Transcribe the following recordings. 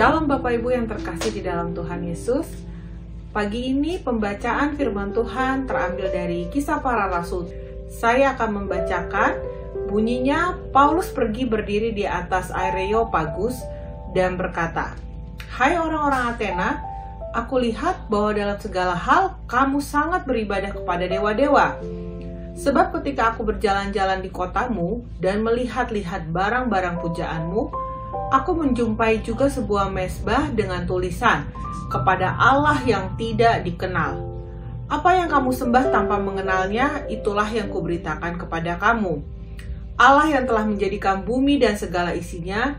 Shalom Bapak Ibu yang terkasih di dalam Tuhan Yesus. Pagi ini pembacaan firman Tuhan terambil dari Kisah Para Rasul. Saya akan membacakan, bunyinya Paulus pergi berdiri di atas Areopagus dan berkata, "Hai orang-orang Athena, aku lihat bahwa dalam segala hal kamu sangat beribadah kepada dewa-dewa. Sebab ketika aku berjalan-jalan di kotamu dan melihat-lihat barang-barang pujaanmu, aku menjumpai juga sebuah mezbah dengan tulisan, kepada Allah yang tidak dikenal. Apa yang kamu sembah tanpa mengenalnya, itulah yang kuberitakan kepada kamu. Allah yang telah menjadikan bumi dan segala isinya,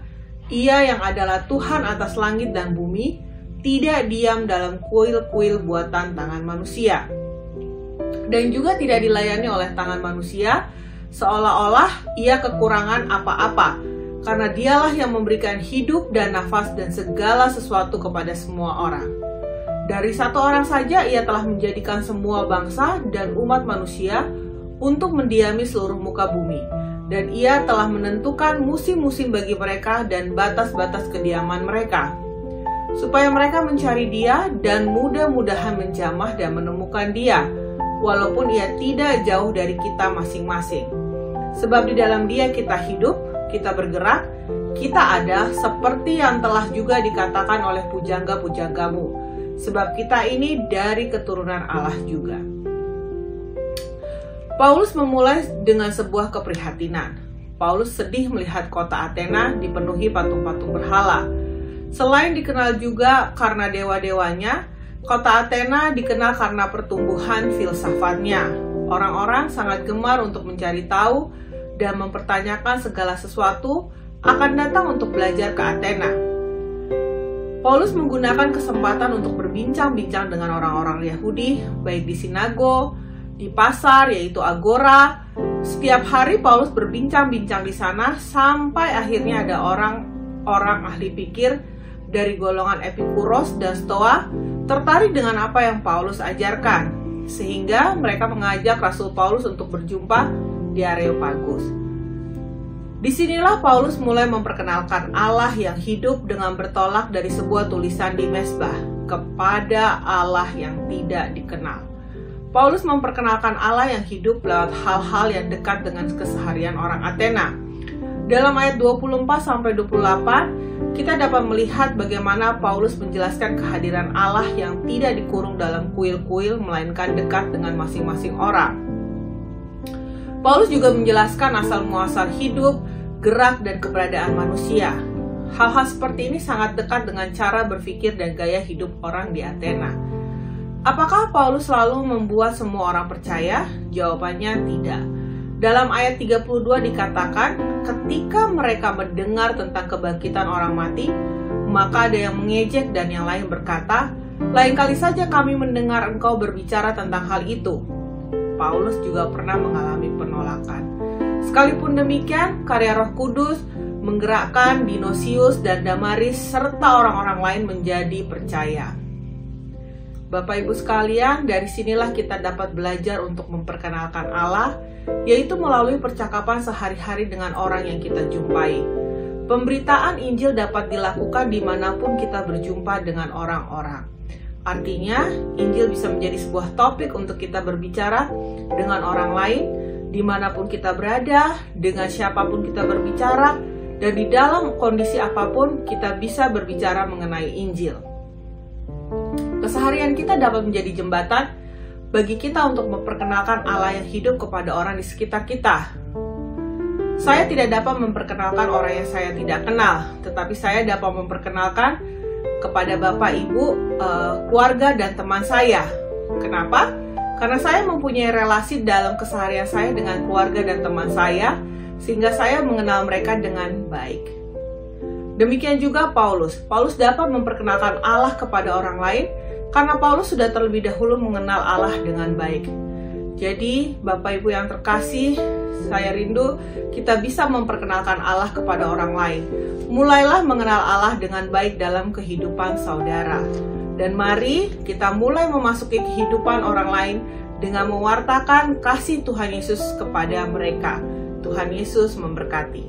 Ia yang adalah Tuhan atas langit dan bumi, tidak diam dalam kuil-kuil buatan tangan manusia. Dan juga tidak dilayani oleh tangan manusia, seolah-olah Ia kekurangan apa-apa, karena Dialah yang memberikan hidup dan nafas dan segala sesuatu kepada semua orang. Dari satu orang saja Ia telah menjadikan semua bangsa dan umat manusia untuk mendiami seluruh muka bumi. Dan Ia telah menentukan musim-musim bagi mereka dan batas-batas kediaman mereka, supaya mereka mencari Dia dan mudah-mudahan menjamah dan menemukan Dia, walaupun Ia tidak jauh dari kita masing-masing. Sebab di dalam Dia kita hidup, kita bergerak, kita ada, seperti yang telah juga dikatakan oleh pujangga-pujanggamu, sebab kita ini dari keturunan Allah juga." Paulus memulai dengan sebuah keprihatinan. Paulus sedih melihat kota Athena dipenuhi patung-patung berhala. Selain dikenal juga karena dewa-dewanya, kota Athena dikenal karena pertumbuhan filsafatnya. Orang-orang sangat gemar untuk mencari tahu dan mempertanyakan segala sesuatu, akan datang untuk belajar ke Athena. Paulus menggunakan kesempatan untuk berbincang-bincang dengan orang-orang Yahudi, baik di sinagog, di pasar, yaitu agora. Setiap hari Paulus berbincang-bincang di sana, sampai akhirnya ada orang ahli pikir dari golongan Epikuros dan Stoa tertarik dengan apa yang Paulus ajarkan, sehingga mereka mengajak Rasul Paulus untuk berjumpa di Areopagus. Disinilah Paulus mulai memperkenalkan Allah yang hidup dengan bertolak dari sebuah tulisan di mezbah, kepada Allah yang tidak dikenal. Paulus memperkenalkan Allah yang hidup lewat hal-hal yang dekat dengan keseharian orang Athena. Dalam ayat 24-28, kita dapat melihat bagaimana Paulus menjelaskan kehadiran Allah yang tidak dikurung dalam kuil-kuil, melainkan dekat dengan masing-masing orang. Paulus juga menjelaskan asal-muasal hidup, gerak, dan keberadaan manusia. Hal-hal seperti ini sangat dekat dengan cara berpikir dan gaya hidup orang di Athena. Apakah Paulus selalu membuat semua orang percaya? Jawabannya tidak. Dalam ayat 32 dikatakan, ketika mereka mendengar tentang kebangkitan orang mati, maka ada yang mengejek dan yang lain berkata, "Lain kali saja kami mendengar engkau berbicara tentang hal itu." Paulus juga pernah mengalami penolakan. Sekalipun demikian, karya Roh Kudus menggerakkan Dionysius dan Damaris serta orang-orang lain menjadi percaya. Bapak Ibu sekalian, dari sinilah kita dapat belajar untuk memperkenalkan Allah, yaitu melalui percakapan sehari-hari dengan orang yang kita jumpai. Pemberitaan Injil dapat dilakukan dimanapun kita berjumpa dengan orang-orang. Artinya, Injil bisa menjadi sebuah topik untuk kita berbicara dengan orang lain, dimanapun kita berada, dengan siapapun kita berbicara, dan di dalam kondisi apapun kita bisa berbicara mengenai Injil. Keseharian kita dapat menjadi jembatan bagi kita untuk memperkenalkan Allah yang hidup kepada orang di sekitar kita. Saya tidak dapat memperkenalkan orang yang saya tidak kenal, tetapi saya dapat memperkenalkan kepada Bapak, Ibu, keluarga, dan teman saya. Kenapa? Karena saya mempunyai relasi dalam keseharian saya dengan keluarga dan teman saya, sehingga saya mengenal mereka dengan baik. Demikian juga Paulus. Paulus dapat memperkenalkan Allah kepada orang lain, karena Paulus sudah terlebih dahulu mengenal Allah dengan baik. Jadi, Bapak Ibu yang terkasih, saya rindu kita bisa memperkenalkan Allah kepada orang lain. Mulailah mengenal Allah dengan baik dalam kehidupan saudara. Dan mari kita mulai memasuki kehidupan orang lain dengan mewartakan kasih Tuhan Yesus kepada mereka. Tuhan Yesus memberkati.